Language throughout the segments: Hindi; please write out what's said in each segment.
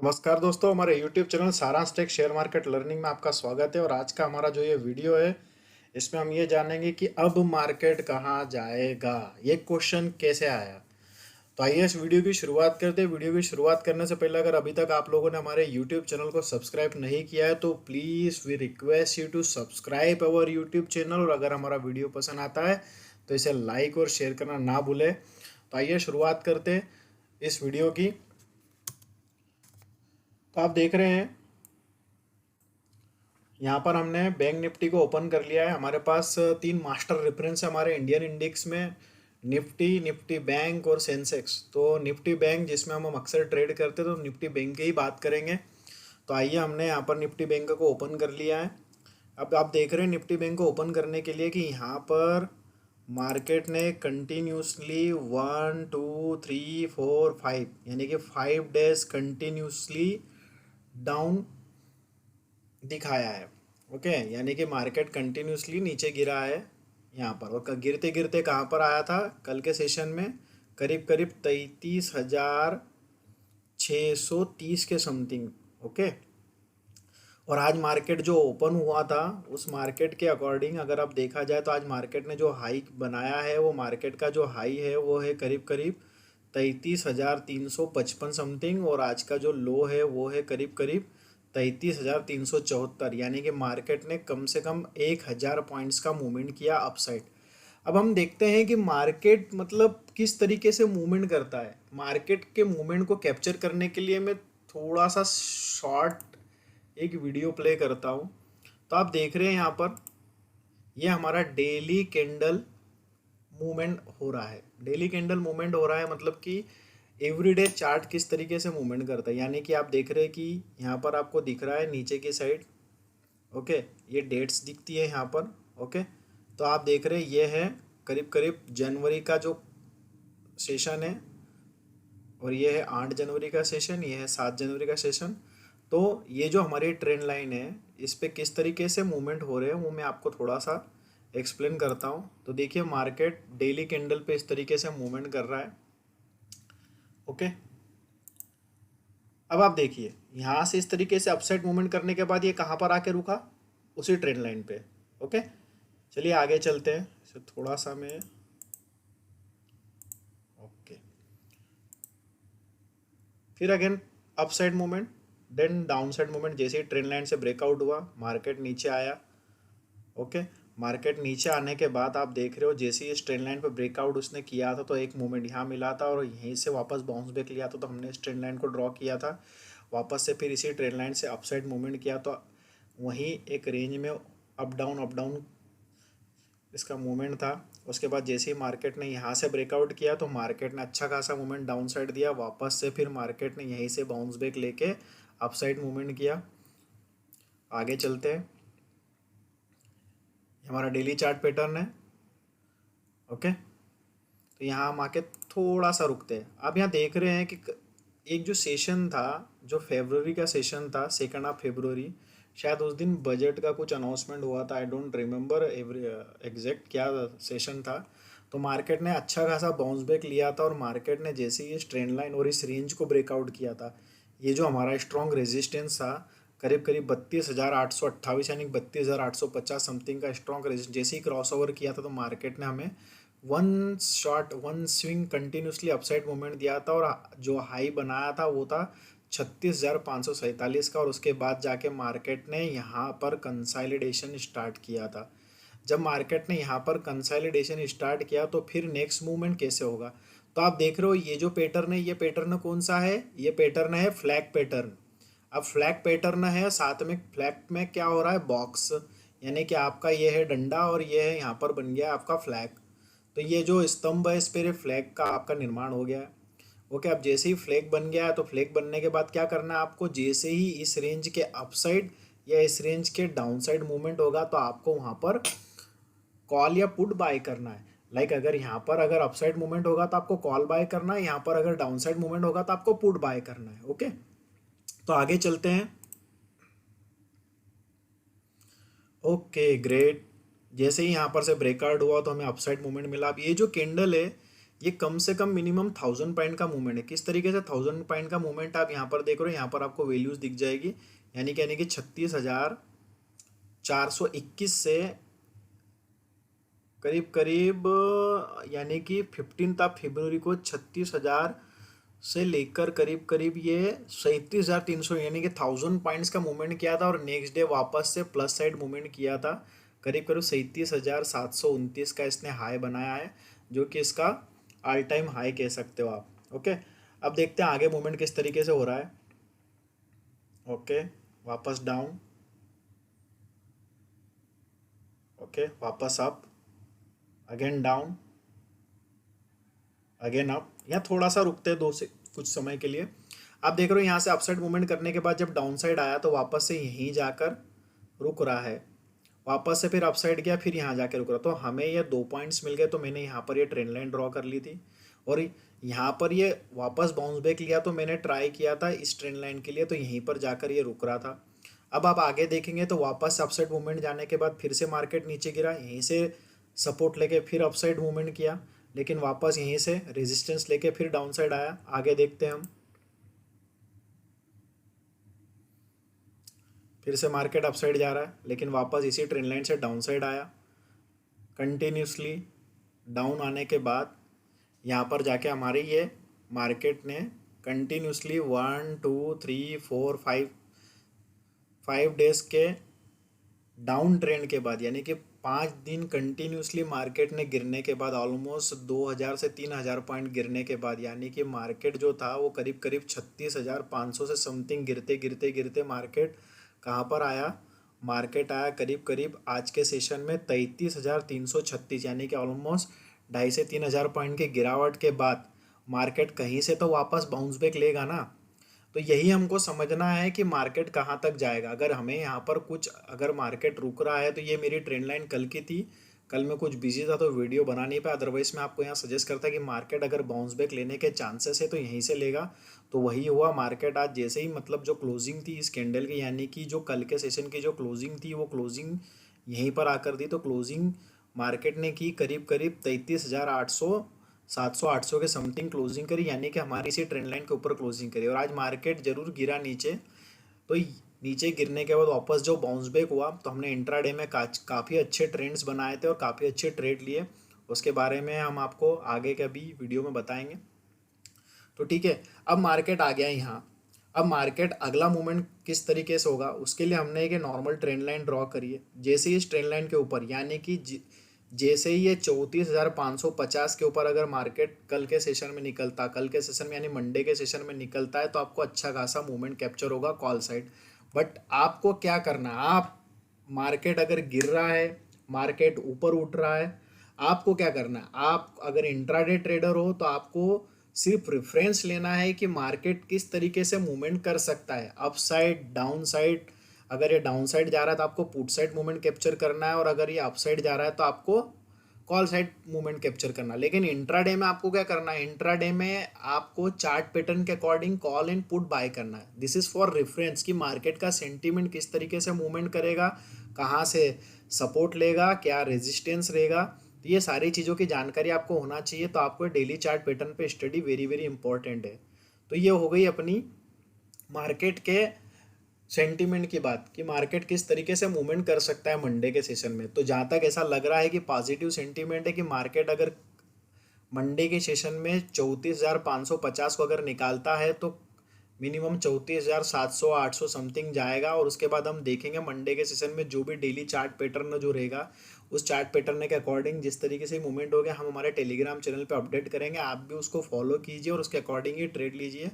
नमस्कार दोस्तों, हमारे YouTube चैनल सारांश टेक शेयर मार्केट लर्निंग में आपका स्वागत है। और आज का हमारा जो ये वीडियो है, इसमें हम ये जानेंगे कि अब मार्केट कहाँ जाएगा, ये क्वेश्चन कैसे आया। तो आइए इस वीडियो की शुरुआत करते हैं। वीडियो की शुरुआत करने से पहले अगर अभी तक आप लोगों ने हमारे YouTube चैनल को सब्सक्राइब नहीं किया है तो please we request you to subscribe our YouTube channel. और अगर हमारा वीडियो पसंद आता है तो इसे लाइक और शेयर करना ना भूलें। तो आइए शुरुआत करते हैं इस वीडियो की। तो आप देख रहे हैं, यहाँ पर हमने बैंक निफ्टी को ओपन कर लिया है। हमारे पास तीन मास्टर रेफरेंस है हमारे इंडियन इंडेक्स में, निफ्टी, निफ्टी बैंक और सेंसेक्स। तो निफ्टी बैंक जिसमें हम अक्सर ट्रेड करते हैं, तो निफ्टी बैंक की ही बात करेंगे। तो आइए, हमने यहाँ पर निफ्टी बैंक को ओपन कर लिया है। अब आप देख रहे हैं निफ्टी बैंक को ओपन करने के लिए कि यहाँ पर मार्केट ने कंटिन्यूसली 1 2 3 4 5 यानी कि 5 डेज कंटिन्यूसली डाउन दिखाया है। ओके, यानी कि मार्केट कंटिन्यूसली नीचे गिरा है यहाँ पर। और गिरते गिरते कहाँ पर आया था कल के सेशन में, करीब करीब 33,630 के समथिंग। ओके, और आज मार्केट जो ओपन हुआ था उस मार्केट के अकॉर्डिंग अगर आप देखा जाए तो आज मार्केट ने जो हाई बनाया है, वो मार्केट का जो हाई है वो है करीब करीब 33,355 समथिंग। और आज का जो लो है वो है करीब करीब 33,374। यानी कि मार्केट ने कम से कम 1,000 पॉइंट्स का मूवमेंट किया अपसाइड। अब हम देखते हैं कि मार्केट मतलब किस तरीके से मूवमेंट करता है। मार्केट के मूवमेंट को कैप्चर करने के लिए मैं थोड़ा सा शॉर्ट एक वीडियो प्ले करता हूँ। तो आप देख रहे हैं यहाँ पर, ये हमारा डेली कैंडल मूवमेंट हो रहा है। डेली कैंडल मूवमेंट हो रहा है मतलब कि एवरीडे चार्ट किस तरीके से मूवमेंट करता है। यानी कि आप देख रहे हैं कि यहाँ पर आपको दिख रहा है नीचे की साइड। ओके, ये डेट्स दिखती है यहाँ पर। ओके, तो आप देख रहे हैं ये है करीब करीब जनवरी का जो सेशन है, और ये है 8 जनवरी का सेशन, ये है 7 जनवरी का सेशन। तो ये जो हमारी ट्रेंड लाइन है, इस पे किस तरीके से मूवमेंट हो रहे हैं वो मैं आपको थोड़ा सा एक्सप्लेन करता हूँ। तो देखिए, मार्केट डेली कैंडल पे इस तरीके से मूवमेंट कर रहा है। ओके, अब आप देखिए यहाँ से इस तरीके से अपसाइड मूवमेंट करने के बाद ये कहाँ पर आके रुका, उसी ट्रेंड लाइन पे। ओके, चलिए आगे चलते हैं। इसे थोड़ा सा मैं, ओके, फिर again upside movement, then down side movement. जैसे ही ट्रेंड लाइन से ब्रेकआउट हुआ, मार्केट नीचे आया। ओके, मार्केट नीचे आने के बाद आप देख रहे हो जैसे ही इस ट्रेंड लाइन पे ब्रेकआउट उसने किया था, तो एक मूवमेंट यहाँ मिला था और यहीं से वापस बाउंस बैक लिया था। तो हमने इस ट्रेंड लाइन को ड्रॉ किया था वापस से, फिर इसी ट्रेंड लाइन से अपसाइड मूवमेंट किया। तो वहीं एक रेंज में अप डाउन इसका मूवमेंट था। उसके बाद जैसे ही मार्केट ने यहाँ से ब्रेकआउट किया तो मार्केट ने अच्छा खासा मूवमेंट डाउन साइड दिया। वापस से फिर मार्केट ने यहीं से बाउंस बैक लेके अपसाइड मूवमेंट किया। आगे चलते हैं, हमारा डेली चार्ट पैटर्न है। ओके, तो यहाँ हम आके थोड़ा सा रुकते हैं। आप यहाँ देख रहे हैं कि एक जो सेशन था, जो फेब्रुवरी का सेशन था, 2 फरवरी, शायद उस दिन बजट का कुछ अनाउंसमेंट हुआ था। I don't remember every exact क्या सेशन था। तो मार्केट ने अच्छा खासा बाउंस बैक लिया था और मार्केट ने जैसे ही इस ट्रेंड लाइन और इस रेंज को ब्रेकआउट किया था, ये जो हमारा स्ट्रॉन्ग रेजिस्टेंस था करीब करीब 32,828 यानी 32,850 समथिंग का स्ट्रॉन्ग रेजिस्टेंस, जैसे ही क्रॉस ओवर किया था तो मार्केट ने हमें one swing continuously upside movement दिया था। और जो हाई बनाया था वो था 36,547 का। और उसके बाद जाके मार्केट ने यहाँ पर कंसोलिडेशन स्टार्ट किया था। जब मार्केट ने यहाँ पर कंसोलिडेशन स्टार्ट किया तो फिर नेक्स्ट मूवमेंट कैसे होगा। तो आप देख रहे हो ये जो पैटर्न है, ये पैटर्न कौन सा है, ये पैटर्न है फ्लैग पैटर्न। अब फ्लैग पैटर्न है, साथ में फ्लैग में क्या हो रहा है, बॉक्स, यानी कि आपका ये है डंडा और ये है यहाँ पर बन गया आपका फ्लैग। तो ये जो स्तंभ है, इस पर फ्लैग का आपका निर्माण हो गया है। ओके, अब जैसे ही फ्लैग बन गया है तो फ्लैग बनने के बाद क्या करना है आपको, जैसे ही इस रेंज के अपसाइड या इस रेंज के डाउनसाइड मूवमेंट होगा तो आपको वहाँ पर कॉल या पुट बाय करना है। लाइक अगर यहाँ पर अगर अपसाइड मूवमेंट होगा तो आपको कॉल बाय करना है, यहाँ पर अगर डाउनसाइड मूवमेंट होगा तो आपको पुट बाय करना है। ओके, तो आगे चलते हैं। ओके ग्रेट, जैसे ही यहाँ पर से ब्रेकआउट हुआ तो हमें अपसाइड मूवमेंट मिला। अब ये जो कैंडल है, ये कम से कम मिनिमम 1000 पॉइंट का मूवमेंट है। किस तरीके से 1000 पॉइंट का मूवमेंट आप यहाँ पर देख रहे हो, यहाँ पर आपको वैल्यूज दिख जाएगी, यानी कि 36,421 से करीब करीब यानी कि 15 फरवरी को 36,000 से लेकर करीब करीब ये 37,300 यानी कि 1000 पॉइंट्स का मूवमेंट किया था, और नेक्स्ट डे वापस से प्लस साइड मूवमेंट किया था, करीब करीब 37,729 का इसने हाई बनाया है, जो कि इसका ऑल टाइम हाई कह सकते हो आप। ओके, अब देखते हैं आगे मूवमेंट किस तरीके से हो रहा है। ओके, वापस डाउन, ओके वापस up, again down, again up. यहाँ थोड़ा सा रुकते हैं दो से कुछ समय के लिए। आप देख रहे हो यहाँ से अपसाइड मूवमेंट करने के बाद जब डाउन साइड आया तो वापस से यहीं जाकर रुक रहा है, वापस से फिर अपसाइड गया, फिर यहाँ जाके रुक रहा। तो हमें ये 2 पॉइंट्स मिल गए, तो मैंने यहाँ पर ये ट्रेंड लाइन ड्रॉ कर ली थी, और यहाँ पर ये वापस बाउंस बैक लिया, तो मैंने ट्राई किया था इस ट्रेंड लाइन के लिए, तो यहीं पर जाकर ये रुक रहा था। अब आप आगे देखेंगे तो वापस अपसाइड मूवमेंट जाने के बाद फिर से मार्केट नीचे गिरा, यहीं से सपोर्ट लेके फिर अपसाइड मूवमेंट किया, लेकिन वापस यहीं से रेजिस्टेंस लेके फिर डाउन साइड आया। आगे देखते हैं हम, फिर से मार्केट अपसाइड जा रहा है, लेकिन वापस इसी ट्रेंड लाइन से डाउन साइड आया। कंटिन्यूसली डाउन आने के बाद यहाँ पर जाके हमारी ये मार्केट ने कंटिन्यूसली 1 2 3 4 5 डेज के डाउन ट्रेंड के बाद, यानी कि 5 दिन कंटिन्यूसली मार्केट ने गिरने के बाद, ऑलमोस्ट 2000 से 3000 पॉइंट गिरने के बाद, यानी कि मार्केट जो था वो करीब करीब 36,500 से समथिंग गिरते गिरते गिरते मार्केट कहाँ पर आया, मार्केट आया करीब करीब आज के सेशन में 33,336, यानी कि ऑलमोस्ट 2,500 से 3,000 पॉइंट की गिरावट के बाद मार्केट कहीं से तो वापस बाउंस बैक लेगा ना। तो यही हमको समझना है कि मार्केट कहाँ तक जाएगा। अगर हमें यहाँ पर कुछ अगर मार्केट रुक रहा है, तो ये मेरी ट्रेंड लाइन कल की थी, कल मैं कुछ बिजी था तो वीडियो बना नहीं पाया, अदरवाइज मैं आपको यहाँ सजेस्ट करता कि मार्केट अगर बाउंस बैक लेने के चांसेस है तो यहीं से लेगा। तो वही हुआ, मार्केट आज जैसे ही मतलब जो क्लोजिंग थी इस कैंडल की, यानी कि जो कल के सेशन की जो क्लोजिंग थी वो क्लोजिंग यहीं पर आकर दी, तो क्लोजिंग मार्केट ने की करीब करीब 33,800 700 800 के समथिंग क्लोजिंग करी, यानी कि हमारी इसी ट्रेंड लाइन के ऊपर क्लोजिंग करी। और आज मार्केट जरूर गिरा नीचे, तो नीचे गिरने के बाद वापस जो बाउंस बैक हुआ, तो हमने इंट्राडे में काफ़ी अच्छे ट्रेंड्स बनाए थे और काफ़ी अच्छे ट्रेड लिए, उसके बारे में हम आपको आगे के भी वीडियो में बताएंगे। तो ठीक है, अब मार्केट आ गया यहाँ। अब मार्केट अगला मूवमेंट किस तरीके से होगा उसके लिए हमने एक नॉर्मल ट्रेंड लाइन ड्रॉ करी है। जैसे ही इस ट्रेंड लाइन के ऊपर, यानी कि जैसे ही ये 34,550 के ऊपर अगर मार्केट कल के सेशन में निकलता, कल के सेशन में यानी मंडे के सेशन में निकलता है, तो आपको अच्छा खासा मूवमेंट कैप्चर होगा कॉल साइड। बट आपको क्या करना है, आप मार्केट अगर गिर रहा है, मार्केट ऊपर उठ रहा है, आपको क्या करना है, आप अगर इंट्राडे ट्रेडर हो तो आपको सिर्फ रेफरेंस लेना है कि मार्केट किस तरीके से मूवमेंट कर सकता है, अप साइड, डाउन साइड। अगर ये डाउन साइड जा रहा है तो आपको पुट साइड मूवमेंट कैप्चर करना है, और अगर ये अप साइड जा रहा है तो आपको कॉल साइड मूवमेंट कैप्चर करना। लेकिन इंट्राडे में आपको क्या करना है, इंट्राडे में आपको चार्ट पैटर्न के according call and put buy करना है। दिस इज फॉर रेफरेंस कि मार्केट का सेंटीमेंट किस तरीके से मूवमेंट करेगा, कहाँ से सपोर्ट लेगा, क्या रेजिस्टेंस रहेगा, तो ये सारी चीज़ों की जानकारी आपको होना चाहिए। तो आपको डेली चार्ट पैटर्न पे स्टडी वेरी वेरी इंपॉर्टेंट है। तो ये हो गई अपनी मार्केट के सेंटीमेंट की बात कि मार्केट किस तरीके से मूवमेंट कर सकता है मंडे के सेशन में। तो जहाँ तक ऐसा लग रहा है कि पॉजिटिव सेंटीमेंट है कि मार्केट अगर मंडे के सेशन में 34,550 को अगर निकालता है तो मिनिमम 34,700 800 समथिंग जाएगा। और उसके बाद हम देखेंगे मंडे के सेशन में जो भी डेली चार्ट पैटर्न जो रहेगा, उस चार्ट पैटर्न के अकॉर्डिंग जिस तरीके से मूवमेंट हो गया, हम हमारे टेलीग्राम चैनल पे अपडेट करेंगे। आप भी उसको फॉलो कीजिए और उसके अकॉर्डिंग ही ट्रेड लीजिए।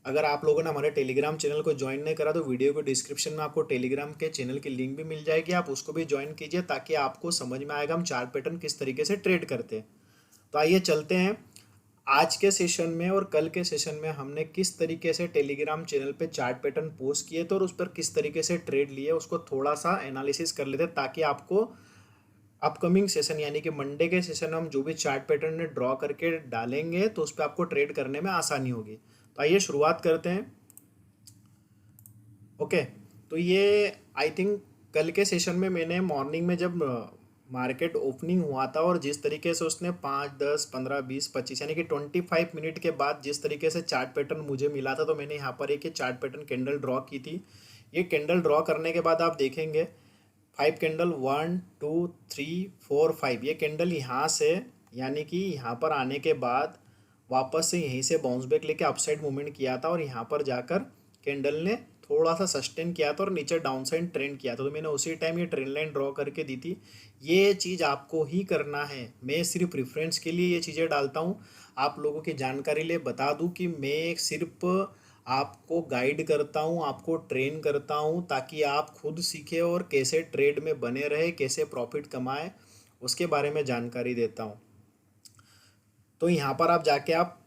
अगर आप लोगों ने हमारे टेलीग्राम चैनल को ज्वाइन नहीं करा तो वीडियो को डिस्क्रिप्शन में आपको टेलीग्राम के चैनल की लिंक भी मिल जाएगी, आप उसको भी ज्वाइन कीजिए ताकि आपको समझ में आएगा हम चार्ट पैटर्न किस तरीके से ट्रेड करते हैं। तो आइए चलते हैं आज के सेशन में और कल के सेशन में हमने किस तरीके से टेलीग्राम चैनल पे चार्ट पैटर्न पोस्ट किए थे और उस पर किस तरीके से ट्रेड लिए, उसको थोड़ा सा एनालिसिस कर लेते ताकि आपको अपकमिंग सेशन यानी कि मंडे के सेशन में हम जो भी चार्ट पैटर्न ड्रॉ करके डालेंगे तो उस पर आपको ट्रेड करने में आसानी होगी। तो आइए शुरुआत करते हैं। ओके, तो ये आई थिंक कल के सेशन में मैंने मॉर्निंग में जब मार्केट ओपनिंग हुआ था और जिस तरीके से उसने 5, 10, 15, 20, 25 यानी कि 25 मिनट के बाद जिस तरीके से चार्ट पैटर्न मुझे मिला था, तो मैंने यहाँ पर एक चार्ट पैटर्न कैंडल ड्रॉ की थी। ये कैंडल ड्रॉ करने के बाद आप देखेंगे 5 कैंडल, 1, 2, 3, 4, 5, ये कैंडल यहाँ से यानी कि यहाँ पर आने के बाद वापस से यहीं से बाउंस बैक लेके अपसाइड मूवमेंट किया था और यहाँ पर जाकर कैंडल ने थोड़ा सा सस्टेन किया था और नीचे डाउन साइड ट्रेंड किया था। तो मैंने उसी टाइम ये ट्रेंड लाइन ड्रॉ करके दी थी। ये चीज़ आपको ही करना है, मैं सिर्फ रेफरेंस के लिए ये चीज़ें डालता हूँ, आप लोगों की जानकारी लिए बता दूँ कि मैं सिर्फ आपको गाइड करता हूँ, आपको ट्रेन करता हूँ ताकि आप खुद सीखें और कैसे ट्रेड में बने रहे, कैसे प्रॉफिट कमाए, उसके बारे में जानकारी देता हूँ। तो यहाँ पर आप जाके आप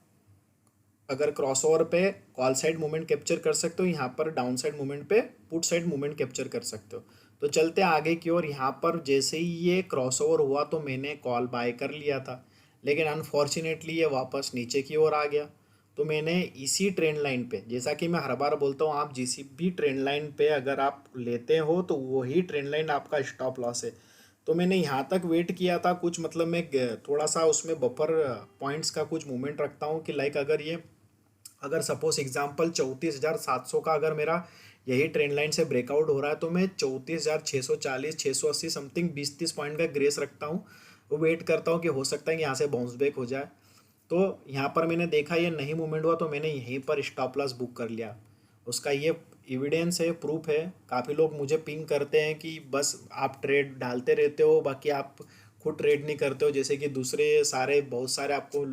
अगर क्रॉसओवर पे कॉल साइड मूवमेंट कैप्चर कर सकते हो, यहाँ पर डाउन साइड मूवमेंट पे पुट साइड मूवमेंट कैप्चर कर सकते हो। तो चलते आगे की ओर। यहाँ पर जैसे ही ये क्रॉसओवर हुआ तो मैंने कॉल बाय कर लिया था, लेकिन अनफॉर्चुनेटली ये वापस नीचे की ओर आ गया। तो मैंने इसी ट्रेंड लाइन पे, जैसा कि मैं हर बार बोलता हूँ, आप जिस भी ट्रेंड लाइन पे अगर आप लेते हो तो वही ट्रेंड लाइन आपका स्टॉप लॉस है। तो मैंने यहाँ तक वेट किया था कुछ, मतलब मैं थोड़ा सा उसमें बफर पॉइंट्स का कुछ मूवमेंट रखता हूँ कि लाइक अगर सपोज एग्जांपल 34,700 का अगर मेरा यही ट्रेंड लाइन से ब्रेकआउट हो रहा है तो मैं 34,640 680 समथिंग 20-30 पॉइंट का ग्रेस रखता हूँ। वो वेट करता हूँ कि हो सकता है कि यहाँ से बाउंस बैक हो जाए। तो यहाँ पर मैंने देखा ये नहीं मूवमेंट हुआ तो मैंने यहीं पर स्टॉप लॉस बुक कर लिया। उसका ये एविडेंस है, प्रूफ है। काफ़ी लोग मुझे पिंग करते हैं कि बस आप ट्रेड डालते रहते हो, बाकी आप खुद ट्रेड नहीं करते हो, जैसे कि दूसरे सारे बहुत सारे आपको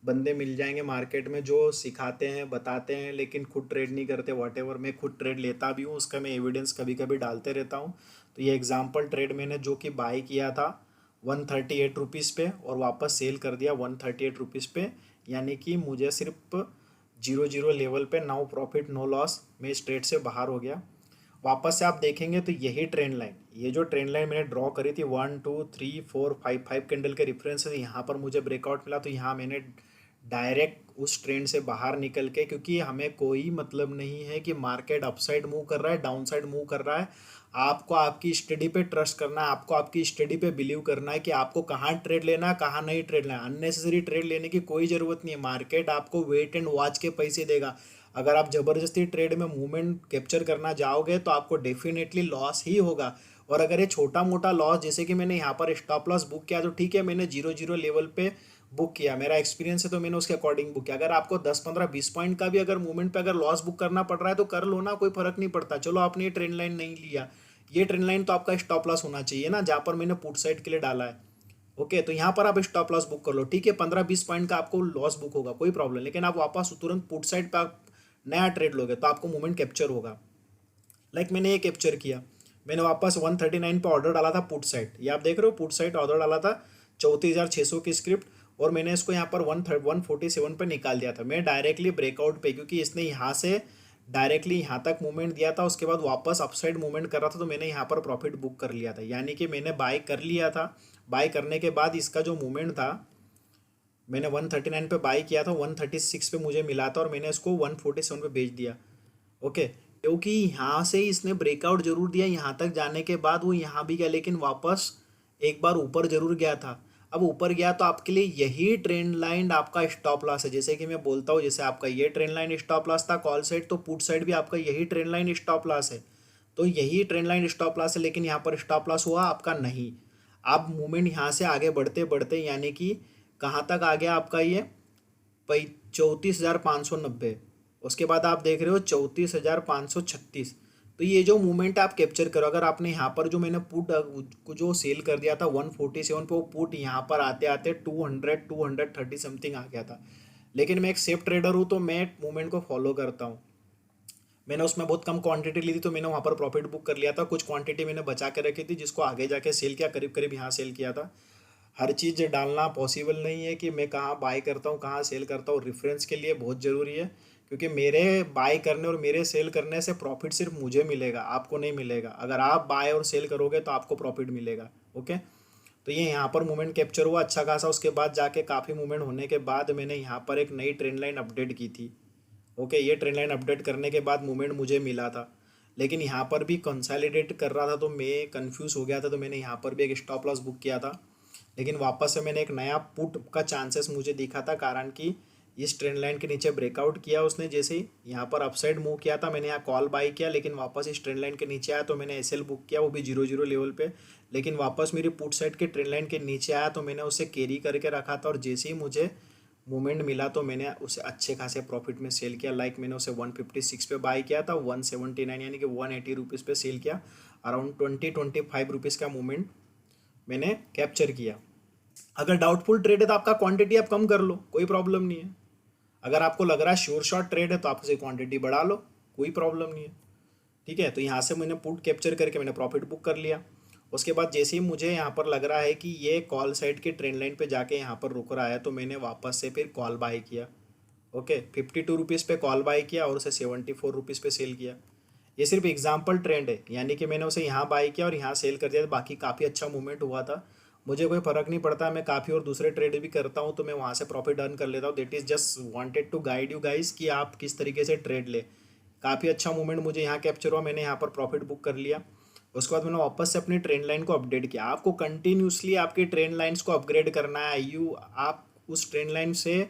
बंदे मिल जाएंगे मार्केट में जो सिखाते हैं, बताते हैं, लेकिन खुद ट्रेड नहीं करते। वॉटेवर मैं खुद ट्रेड लेता भी हूँ, उसका मैं एविडेंस कभी कभी डालते रहता हूँ। तो ये एग्जांपल ट्रेड मैंने जो कि बाई किया था 138 रुपीज़ पे और वापस सेल कर दिया 138 रुपीज़ पे, यानी कि मुझे सिर्फ 0 0 लेवल पे नो प्रॉफिट नो लॉस, मैं इस ट्रेड से बाहर हो गया। वापस से आप देखेंगे तो यही ट्रेंड लाइन, ये जो ट्रेंड लाइन मैंने ड्रॉ करी थी 1, 2, 3, 4, 5 5 कैंडल के रेफरेंस से यहाँ पर मुझे ब्रेकआउट मिला। तो यहाँ मैंने डायरेक्ट उस ट्रेंड से बाहर निकल के, क्योंकि हमें कोई मतलब नहीं है कि मार्केट अपसाइड मूव कर रहा है डाउन साइड मूव कर रहा है, आपको आपकी स्टडी पे ट्रस्ट करना है, आपको आपकी स्टडी पे बिलीव करना है कि आपको कहाँ ट्रेड लेना है कहाँ नहीं ट्रेड लेना है। अननेसेसरी ट्रेड लेने की कोई ज़रूरत नहीं है, मार्केट आपको वेट एंड वॉच के पैसे देगा। अगर आप ज़बरदस्ती ट्रेड में मूवमेंट कैप्चर करना जाओगे तो आपको डेफिनेटली लॉस ही होगा। और अगर ये छोटा मोटा लॉस, जैसे कि मैंने यहाँ पर स्टॉप लॉस बुक किया तो ठीक है, मैंने 0 0 लेवल पे बुक किया, मेरा एक्सपीरियंस है तो मैंने उसके अकॉर्डिंग बुक किया। अगर आपको 10 15 20 पॉइंट का भी अगर मूवमेंट पे अगर लॉस बुक करना पड़ रहा है तो कर लो ना, कोई फर्क नहीं पड़ता। चलो आपने ये ट्रेंड लाइन नहीं लिया, ये ट्रेंड लाइन तो आपका स्टॉप लॉस होना चाहिए ना, जहाँ पर मैंने पुट साइड के लिए डाला है। ओके, तो यहाँ पर आप स्टॉप लॉस बुक कर लो, ठीक है, 15 20 पॉइंट का आपको लॉस बुक होगा, कोई प्रॉब्लम। लेकिन आप वापस तुरंत पुट साइड पे आप नया ट्रेड लोगे तो आपको मूवमेंट कैप्चर होगा। लाइक मैंने ये कैप्चर किया, मैंने वापस 139 पे ऑर्डर डाला था पुट साइड, ये आप देख रहे हो पुट साइड ऑर्डर डाला था 34,600 की स्क्रिप्ट, और मैंने इसको यहाँ पर 147 पे निकाल दिया था मैं डायरेक्टली ब्रेकआउट पे, क्योंकि इसने यहाँ से डायरेक्टली यहाँ तक मूवमेंट दिया था, उसके बाद वापस अपसाइड मूवमेंट कर रहा था, तो मैंने यहाँ पर प्रॉफिट बुक कर लिया था। यानी कि मैंने बाय कर लिया था, बाय करने के बाद इसका जो मूवमेंट था, मैंने 139 पे बाई किया था, 136 पे मुझे मिला था और मैंने इसको 147 पे बेच दिया। ओके, क्योंकि यहाँ से इसने ब्रेकआउट जरूर दिया, यहाँ तक जाने के बाद वो यहाँ भी गया, लेकिन वापस एक बार ऊपर जरूर गया था। अब ऊपर गया तो आपके लिए यही ट्रेंड लाइन आपका स्टॉप लॉस है। जैसे कि मैं बोलता हूँ, जैसे आपका ये ट्रेंड लाइन स्टॉप लॉस था कॉल साइड, तो पुट साइड भी आपका यही ट्रेंड लाइन स्टॉप लॉस है। तो यही ट्रेंड लाइन स्टॉप लॉस है, लेकिन यहाँ पर स्टॉप लॉस हुआ आपका नहीं। आप मूवमेंट यहाँ से आगे बढ़ते बढ़ते, यानी कि कहाँ तक आ गया आपका ये 34,590, उसके बाद आप देख रहे हो 34,536। तो ये जो मूवमेंट आप कैप्चर करो, अगर आपने यहाँ पर जो मैंने पुट को जो सेल कर दिया था 147 पे, वो पुट यहाँ पर आते आते 230 समथिंग आ गया था। लेकिन मैं एक सेफ ट्रेडर हूँ तो मैं मूवमेंट को फॉलो करता हूँ। मैंने उसमें बहुत कम क्वांटिटी ली थी तो मैंने वहाँ पर प्रॉफिट बुक कर लिया था, कुछ क्वांटिटी मैंने बचा के रखी थी जिसको आगे जाके सेल किया, करीब करीब यहाँ सेल किया था। हर चीज़ डालना पॉसिबल नहीं है कि मैं कहाँ बाय करता हूँ कहाँ सेल करता हूँ, रेफरेंस के लिए बहुत ज़रूरी है, क्योंकि मेरे बाय करने और मेरे सेल करने से प्रॉफिट सिर्फ मुझे मिलेगा, आपको नहीं मिलेगा। अगर आप बाय और सेल करोगे तो आपको प्रॉफिट मिलेगा। ओके, तो ये यहाँ पर मूवमेंट कैप्चर हुआ अच्छा खासा, उसके बाद जाके काफ़ी मूवमेंट होने के बाद मैंने यहाँ पर एक नई ट्रेंड लाइन अपडेट की थी। ओके, ये ट्रेंड लाइन अपडेट करने के बाद मूवमेंट मुझे मिला था, लेकिन यहाँ पर भी कंसोलिडेट कर रहा था तो मैं कंफ्यूज हो गया था, तो मैंने यहाँ पर भी एक स्टॉप लॉस बुक किया था। लेकिन वापस से मैंने एक नया पुट का चांसेस मुझे दिखा था, कारण कि इस ट्रेंड लाइन के नीचे ब्रेकआउट किया उसने, जैसे ही यहाँ पर अपसाइड मूव किया था मैंने यहाँ कॉल बाई किया, लेकिन वापस इस ट्रेंड लाइन के नीचे आया तो मैंने एसएल बुक किया, वो भी 0-0 लेवल पे। लेकिन वापस मेरी पुट साइड के ट्रेंड लाइन के नीचे आया तो मैंने उसे कैरी करके रखा था, और जैसे ही मुझे मूवमेंट मिला तो मैंने उसे अच्छे खासे प्रॉफिट में सेल किया। लाइक मैंने उसे 156 पे बाई किया था, 179 यानी कि 180 रुपीज़ पे सेल किया। अराउंड 20-25 रुपीज़ का मूवमेंट मैंने कैप्चर किया। अगर डाउटफुल ट्रेड है तो आपका क्वांटिटी आप कम कर लो, कोई प्रॉब्लम नहीं है। अगर आपको लग रहा है श्योर शॉट ट्रेड है तो आप उसे क्वांटिटी बढ़ा लो, कोई प्रॉब्लम नहीं है। ठीक है, तो यहाँ से मैंने पुट कैप्चर करके मैंने प्रॉफिट बुक कर लिया। उसके बाद जैसे ही मुझे यहाँ पर लग रहा है कि ये कॉल साइड की ट्रेंड लाइन पे जाके यहाँ पर रुक रहा है तो मैंने वापस से फिर कॉल बाय किया। ओके, 52 रुपीज़ पे कॉल बाय किया और उसे 74 रुपीज़ पे सेल किया। ये सिर्फ एग्जाम्पल ट्रेंड है, यानी कि मैंने उसे यहाँ बाय किया और यहाँ सेल कर दिया, बाकी काफ़ी अच्छा मूवमेंट हुआ था। मुझे कोई फ़र्क नहीं पड़ता, मैं काफ़ी और दूसरे ट्रेड भी करता हूँ तो मैं वहाँ से प्रॉफिट अर्न कर लेता हूँ। That is just wanted to guide you guys कि आप किस तरीके से ट्रेड ले। काफ़ी अच्छा मूवमेंट मुझे यहाँ कैप्चर हुआ, मैंने यहाँ पर प्रॉफिट बुक कर लिया। उसके बाद मैंने वापस से अपनी ट्रेंड लाइन को अपडेट किया। आपको कंटिन्यूसली आपकी ट्रेंड लाइन्स को अपग्रेड करना है। आप उस ट्रेंड लाइन से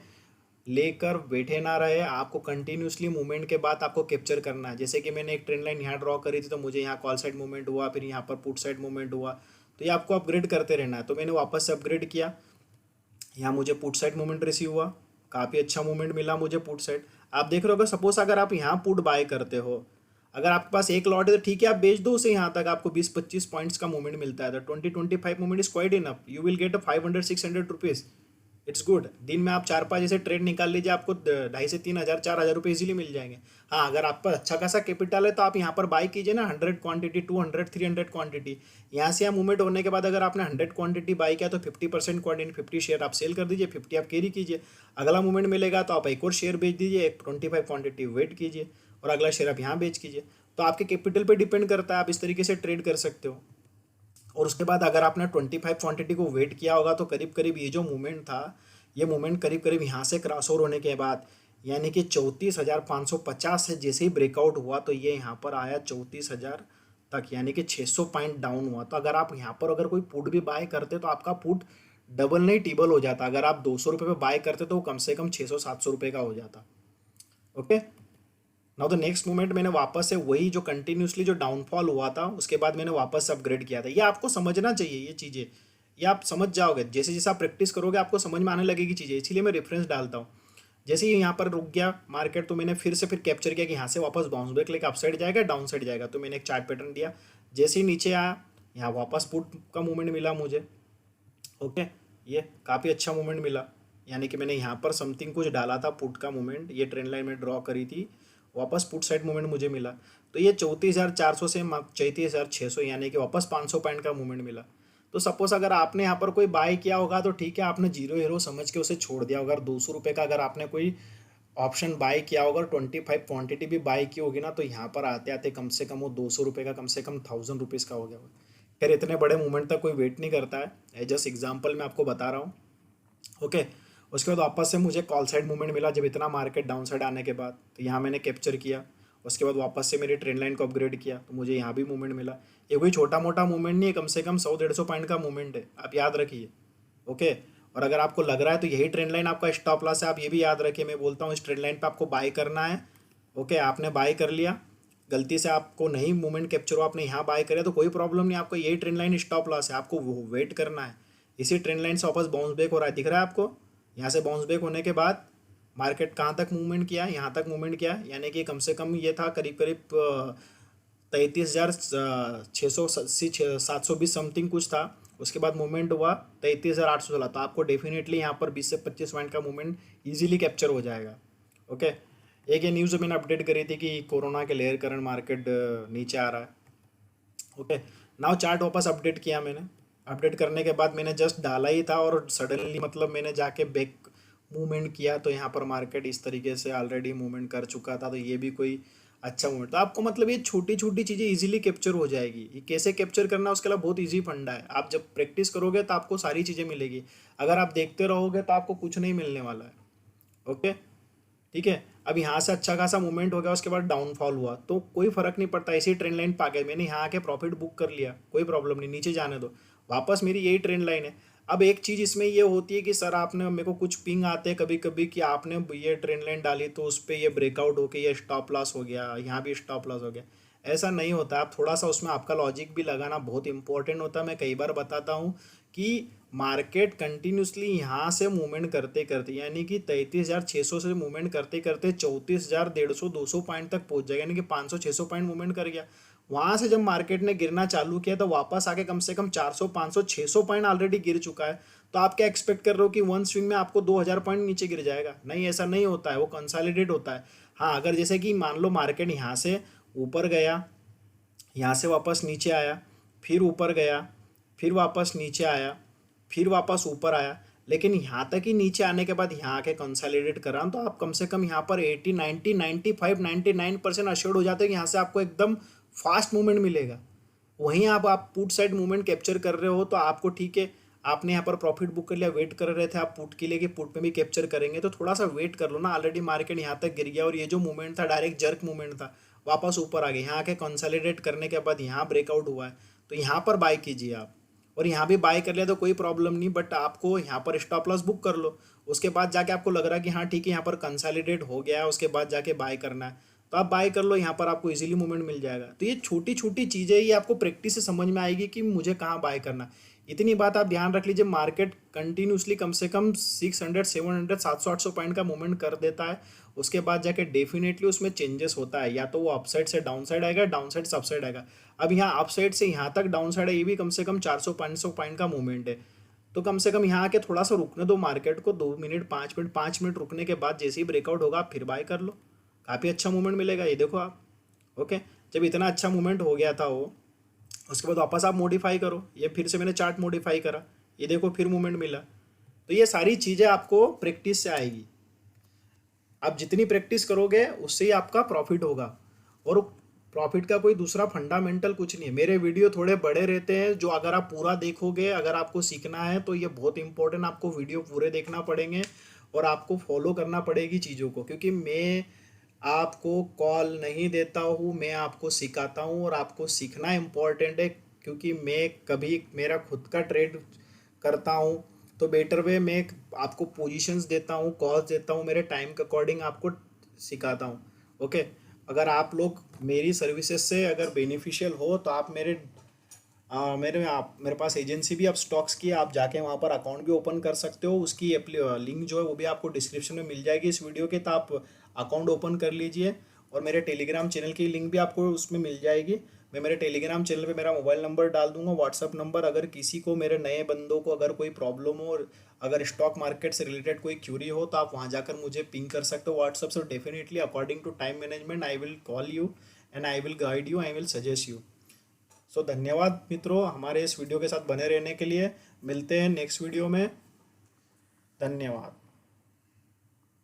लेकर बैठे ना रहे, आपको कंटिन्यूसली मूवमेंट के बाद आपको कैप्चर करना है। जैसे कि मैंने एक ट्रेंड लाइन यहाँ ड्रॉ करी थी तो मुझे यहाँ कॉल साइड मूवमेंट हुआ, फिर यहाँ पर पुट साइड मूवमेंट हुआ, तो ये आपको अपग्रेड करते रहना है। तो मैंने वापस से अपग्रेड किया, यहाँ मुझे पुट साइड मूवमेंट रिसीव हुआ, काफ़ी अच्छा मूवमेंट मिला मुझे पुट साइड। आप देख रहे हो, सपोज अगर आप यहाँ पुट बाय करते हो, अगर आपके पास एक लॉट है तो ठीक है, आप बेच दो उसे, यहाँ तक आपको 20-25 पॉइंट्स का मूवमेंट मिलता है, तो 20-25 movement is quite enough, you will get 500-600 rupees. It's good. दिन में आप 4-5 ऐसे ट्रेड निकाल लीजिए, आपको 2,500-3,000-4,000 रुपये इजीली मिल जाएंगे। हाँ, अगर आप पर अच्छा खासा कैपिटल है तो आप यहाँ पर बाय कीजिए ना 100 क्वांटिटी, 200-300 क्वांटिटी। यहाँ से यहाँ मूवमेंट होने के बाद अगर आपने 100 क्वांटिटी बाय किया तो 50% क्वांटिटी 50 शेयर आप सेल कर दीजिए, 50 आप कैरी कीजिए। अगला मूवमेंट मिलेगा तो आप एक और शेयर बेच दीजिए, एक 25 क्वांटिटी वेट कीजिए और अगला शेयर आप यहाँ बेच कीजिए। तो आपके कैपिटल पे डिपेंड करता है, आप इस तरीके से ट्रेड कर सकते हो। और उसके बाद अगर आपने 25 क्वांटिटी को वेट किया होगा तो करीब करीब ये जो मूवमेंट था, ये मूवमेंट करीब करीब यहाँ से क्रॉस ओवर होने के बाद, यानी कि 34,550 से जैसे ही ब्रेकआउट हुआ तो ये यहाँ पर आया 34,000 तक, यानी कि 600 पॉइंट डाउन हुआ। तो अगर आप यहाँ पर अगर कोई पुट भी बाय करते तो आपका पुट डबल नहीं टिबल हो जाता। अगर आप 200 रुपये पे बाय करते तो कम से कम 600-700 रुपये का हो जाता। Okay, now the next movement मैंने वापस से वही जो कंटिन्यूसली जो डाउनफॉल हुआ था उसके बाद मैंने वापस से अपग्रेड किया था। ये आपको समझना चाहिए, ये चीज़ें ये आप समझ जाओगे, जैसे जैसे आप प्रैक्टिस करोगे आपको समझ में आने लगेगी चीज़ें, इसीलिए मैं रेफरेंस डालता हूँ। जैसे ही यहाँ पर रुक गया मार्केट तो मैंने फिर से कैप्चर किया कि यहाँ से वापस बाउंस बैक लेके अपसाइड जाएगा, डाउन साइड जाएगा, तो मैंने एक चार्ट पैटर्न दिया। जैसे ही नीचे आया यहाँ वापस पुट का मूवमेंट मिला मुझे। ओके, ये काफ़ी अच्छा मूवमेंट मिला, यानी कि मैंने यहाँ पर समथिंग कुछ डाला था पुट का मूवमेंट, ये ट्रेंड लाइन में ड्रॉ करी थी, वापस पुट साइड मूवमेंट मुझे मिला। तो ये 34,400 से 34,600 यानी कि वापस 500 पॉइंट का मूवमेंट मिला। तो सपोज अगर आपने यहाँ पर कोई बाय किया होगा तो ठीक है, आपने जीरो हीरो समझ के उसे छोड़ दिया होगा। 200 रुपये का अगर आपने कोई ऑप्शन बाय किया होगा, 25 क्वांटिटी भी बाय की होगी ना, तो यहाँ पर आते आते कम से कम वो 200 रुपये का कम से कम 1,000 रुपीज़ का हो गया होगा। खैर इतने बड़े मूवमेंट तक कोई वेट नहीं करता है, जस्ट एग्जाम्पल मैं आपको बता रहा हूँ। ओके, उसके बाद वापस से मुझे कॉल साइड मूवमेंट मिला जब इतना मार्केट डाउन साइड आने के बाद, तो यहाँ मैंने कैप्चर किया। उसके बाद वापस से मेरी ट्रेंड लाइन को अपग्रेड किया तो मुझे यहाँ भी मूवमेंट मिला। ये कोई छोटा मोटा मूवमेंट नहीं है, कम से कम 100-150 पॉइंट का मूवमेंट है, आप याद रखिए। ओके, और अगर आपको लग रहा है तो यही ट्रेंड लाइन आपका स्टॉप लॉस है, आप ये भी याद रखिए। मैं बोलता हूँ इस ट्रेंड लाइन पे आपको बाय करना है। ओके, आपने बाय कर लिया, गलती से आपको नहीं मूवमेंट कैप्चर हो, आपने यहाँ बाय करा तो कोई प्रॉब्लम नहीं, आपको यही ट्रेंड लाइन स्टॉप लॉस है, आपको वेट करना है। इसी ट्रेंड लाइन से वापस बाउंस बैक हो रहा है, दिख रहा है आपको। यहाँ से बाउंस बैक होने के बाद मार्केट कहाँ तक मूवमेंट किया, यहाँ तक मूवमेंट किया, यानी कि कम से कम ये था करीब करीब 33,680-720 समथिंग कुछ था। उसके बाद मूवमेंट हुआ 33,816, तो आपको डेफिनेटली यहाँ पर 20 से 25 पॉइंट का मूवमेंट इजीली कैप्चर हो जाएगा। ओके, एक ये न्यूज़ मैंने अपडेट करी थी कि कोरोना के लेयर कारण मार्केट नीचे आ रहा है। ओके, नाउ चार्ट वापस अपडेट किया मैंने। अपडेट करने के बाद मैंने जस्ट डाला ही था और सडनली मतलब मैंने जाके बैक मूवमेंट किया, तो यहाँ पर मार्केट इस तरीके से ऑलरेडी मूवमेंट कर चुका था, तो ये भी कोई अच्छा मूवमेंट। तो आपको मतलब ये छोटी छोटी चीज़ें इजीली कैप्चर हो जाएगी। ये कैसे कैप्चर करना है उसके अलावा बहुत इजी फंडा है, आप जब प्रैक्टिस करोगे तो आपको सारी चीज़ें मिलेगी। अगर आप देखते रहोगे तो आपको कुछ नहीं मिलने वाला है। ओके, ठीक है। अब यहाँ से अच्छा खासा मूवमेंट हो गया, उसके बाद डाउनफॉल हुआ तो कोई फर्क नहीं पड़ता, इसी ट्रेंड लाइन पा गए, मैंने यहाँ आके प्रॉफिट बुक कर लिया, कोई प्रॉब्लम नहीं, नीचे जाने दो, वापस मेरी यही ट्रेंड लाइन है। अब एक चीज़ इसमें ये होती है कि सर आपने, मेरे को कुछ पिंग आते हैं कभी कभी कि आपने ये ट्रेंड लाइन डाली तो उस पर ये ब्रेकआउट होके ये स्टॉप लॉस हो गया, यहाँ भी स्टॉप लॉस हो गया। ऐसा नहीं होता, आप थोड़ा सा उसमें आपका लॉजिक भी लगाना बहुत इंपॉर्टेंट होता है। मैं कई बार बताता हूँ कि मार्केट कंटिन्यूसली यहाँ से मूवमेंट करते करते, यानी कि 33,600 से मूवमेंट करते करते 34,150 200 पॉइंट तक पहुँच जाएगा, यानी कि 500-600 पॉइंट मूवमेंट कर गया। वहाँ से जब मार्केट ने गिरना चालू किया तो वापस आके कम से कम 400-500-600 पॉइंट ऑलरेडी गिर चुका है। तो आप क्या एक्सपेक्ट कर रहे हो कि वन स्विंग में आपको 2,000 पॉइंट नीचे गिर जाएगा? नहीं, ऐसा नहीं होता है, वो कंसोलिडेट होता है। हाँ, अगर जैसे कि मान लो मार्केट यहाँ से ऊपर गया, यहाँ से वापस नीचे आया, फिर ऊपर गया, फिर वापस नीचे आया, फिर वापस ऊपर आया, लेकिन यहाँ तक ही नीचे आने के बाद यहाँ आके कंसोलिडेट करा, तो आप कम से कम यहाँ पर 80 90 95 99% अश्योर्ड हो जाते हैं कि यहाँ से आपको एकदम फास्ट मूवमेंट मिलेगा। वहीं आप पुट साइड मूवमेंट कैप्चर कर रहे हो तो आपको ठीक है, आपने यहाँ पर प्रॉफिट बुक कर लिया, वेट कर रहे थे आप पुट के लिए कि पुट में भी कैप्चर करेंगे, तो थोड़ा सा वेट कर लो ना। ऑलरेडी मार्केट यहाँ तक गिर गया और ये जो मूवमेंट था डायरेक्ट जर्क मूवमेंट था, वापस ऊपर आ गया, यहाँ आके कंसोलिडेट करने के बाद यहाँ ब्रेकआउट हुआ है, तो यहाँ पर बाय कीजिए आप। और यहाँ भी बाय कर लिया तो कोई प्रॉब्लम नहीं, बट आपको यहाँ पर स्टॉप लॉस बुक कर लो। उसके बाद जाके आपको लग रहा है कि हाँ ठीक है यहाँ पर कंसोलिडेट हो गया है, उसके बाद जाके बाय करना है, तो आप बाय कर लो, यहाँ पर आपको इजीली मूवमेंट मिल जाएगा। तो ये छोटी छोटी चीज़ें ये आपको प्रैक्टिस से समझ में आएगी कि मुझे कहाँ बाय करना। इतनी बात आप ध्यान रख लीजिए, मार्केट कंटिन्यूसली कम से कम 600 700 700 800 पॉइंट का मूवमेंट कर देता है, उसके बाद जाके डेफिनेटली उसमें चेंजेस होता है, या तो वो अपसाइड से डाउन साइड आएगा, डाउन साइड से अपसाइड आएगा। अब यहाँ अपसाइड से यहाँ तक डाउन साइड है, ये भी कम से कम 400-500 पॉइंट का मूवमेंट है। तो कम से कम यहाँ आके थोड़ा सा रुकने दो मार्केट को, 2 मिनट 5 मिनट 5 मिनट रुकने के बाद जैसे ही ब्रेकआउट होगा आप फिर बाय कर लो, काफ़ी अच्छा मूवमेंट मिलेगा। ये देखो आप, ओके, जब इतना अच्छा मूवमेंट हो गया था वो, उसके बाद वापस आप मॉडिफाई करो, ये फिर से मैंने चार्ट मॉडिफाई करा, ये देखो फिर मूवमेंट मिला। तो ये सारी चीज़ें आपको प्रैक्टिस से आएगी, आप जितनी प्रैक्टिस करोगे उससे ही आपका प्रॉफिट होगा। और प्रॉफिट का कोई दूसरा फंडामेंटल कुछ नहीं है। मेरे वीडियो थोड़े बड़े रहते हैं, जो अगर आप पूरा देखोगे, अगर आपको सीखना है तो ये बहुत इंपॉर्टेंट, आपको वीडियो पूरे देखना पड़ेंगे और आपको फॉलो करना पड़ेगी चीज़ों को, क्योंकि मैं आपको कॉल नहीं देता हूँ, मैं आपको सिखाता हूँ, और आपको सीखना इम्पॉर्टेंट है, क्योंकि मैं कभी मेरा खुद का ट्रेड करता हूँ तो बेटर वे मैं आपको पोजीशंस देता हूँ, कॉल्स देता हूँ, मेरे टाइम के अकॉर्डिंग आपको सिखाता हूँ। ओके, अगर आप लोग मेरी सर्विसेज से अगर बेनिफिशियल हो तो आप मेरे पास एजेंसी भी, आप स्टॉक्स की, आप जाके वहाँ पर अकाउंट भी ओपन कर सकते हो। उसकी लिंक जो है वो भी आपको डिस्क्रिप्शन में मिल जाएगी इस वीडियो के, तो आप अकाउंट ओपन कर लीजिए। और मेरे टेलीग्राम चैनल की लिंक भी आपको उसमें मिल जाएगी। मैं मेरे टेलीग्राम चैनल पे मेरा मोबाइल नंबर डाल दूंगा, व्हाट्सअप नंबर, अगर किसी को, मेरे नए बंदों को अगर कोई प्रॉब्लम हो और अगर स्टॉक मार्केट से रिलेटेड कोई क्यूरी हो तो आप वहाँ जाकर मुझे पिंग कर सकते हो व्हाट्सअप से। Definitely according to time management I will call you and I will guide you, I will suggest you. So धन्यवाद मित्रों हमारे इस वीडियो के साथ बने रहने के लिए। मिलते हैं नेक्स्ट वीडियो में, धन्यवाद।